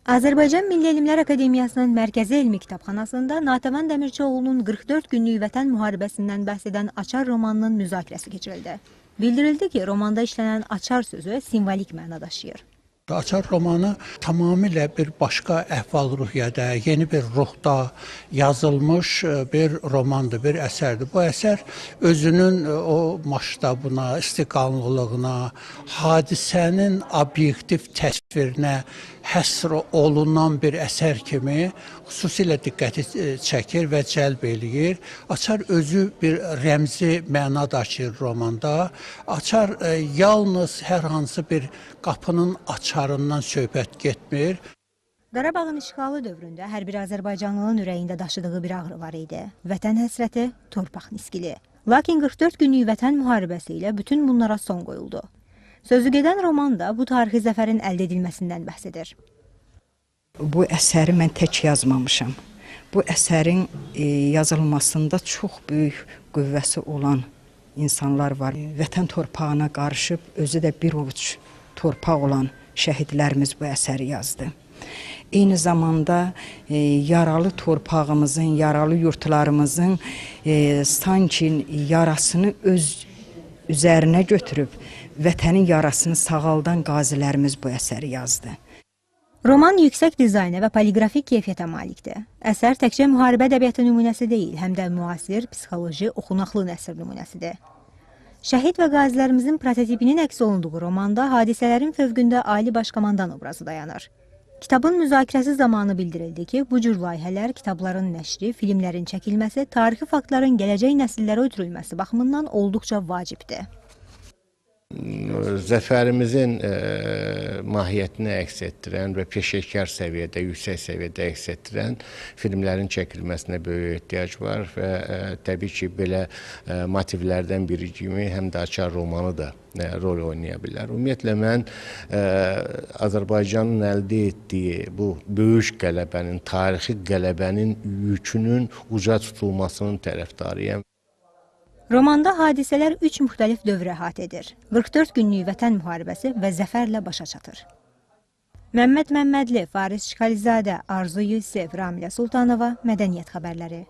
Azərbaycan Milli Elmlər Akademiyasının Mərkəzi Elmi Kitabxanasında Natəvan Dəmirçioğlu'nun 44 günlük vətən müharibəsindən bəhs edən Açar romanının müzakirəsi keçirildi. Bildirildi ki, romanda işlənən Açar sözü simvolik məna daşıyır. Açar romanı tamamilə bir başqa əhval-ruhiyyədə, yeni bir ruhda yazılmış bir romandır, bir əsərdir. Bu əsər özünün o masştabına, istiqanlılığına, hadisənin obyektiv təsvirinə həsr olunan bir əsər kimi xüsusilə diqqəti çəkir və cəlb eləyir. Açar özü bir rəmzi məna daşıyır romanda. Açar yalnız hər hansı bir qapının açarından söhbət getmir. Qarabağın işğalı dövründə hər bir Azərbaycanlının ürəyində daşıdığı bir ağrı var idi. Vətən həsrəti, torpaq niskili. Lakin 44 günlük vətən müharibəsi ilə bütün bunlara son qoyuldu. Sözü gedən roman da bu tarixi zəfərin əldə edilməsindən bəhs edir. Bu əsəri mən tək yazmamışam. Bu əsərin yazılmasında çox böyük qüvvəsi olan insanlar var. Vətən torpağına qarışıb özü də bir ovuc torpaq olan şəhidlərimiz bu əsəri yazdı. Eyni zamanda yaralı torpağımızın, yaralı yurtlarımızın sanki yarasını öz üzərinə götürüb vətənin yarasını sağaldan qazilərimiz bu əsəri yazdı. Roman yüksək dizaynə və poliqrafik keyfiyyətə malikdir. Əsər təkcə müharibə ədəbiyyatı nümunəsi deyil, həm də müasir, psixoloji, oxunaqlı nəsr nümunəsidir. Şəhid və qazilərimizin prototipinin əks olunduğu romanda hadisələrin fövqündə Ali Başkomandan obrazı dayanır. Kitabın müzakirəsi zamanı bildirildi ki, bu cür layihələr, kitabların nəşri, filmlərin çəkilməsi, tarixi faktların gələcək nəsillərə ötürülməsi baxımından olduqca vacibdir. Zəfərimizin mahiyyətini əks etdirən və peşəkar səviyyədə, yüksək səviyyədə əks etdirən filmlərin çəkilməsinə böyük ehtiyac var və təbii ki, belə motivlərdən biri kimi həm də Açar romanı da rol oynaya bilər. Ümumiyyətlə, mən Azərbaycanın əldə etdiyi bu böyük qələbənin, tarixi qələbənin yükünün uca tutulmasının tərəfdarıyam. Romanda hadisələr 3 müxtəlif dövrə əhatə edir. 44 günlük vətən müharibəsi və zəfərlə başa çatır. Məmməd Məmmədli, Faris Şıxalizadə, Arzu Yusif, Ramilə Sultanova, Mədəniyyət xəbərləri.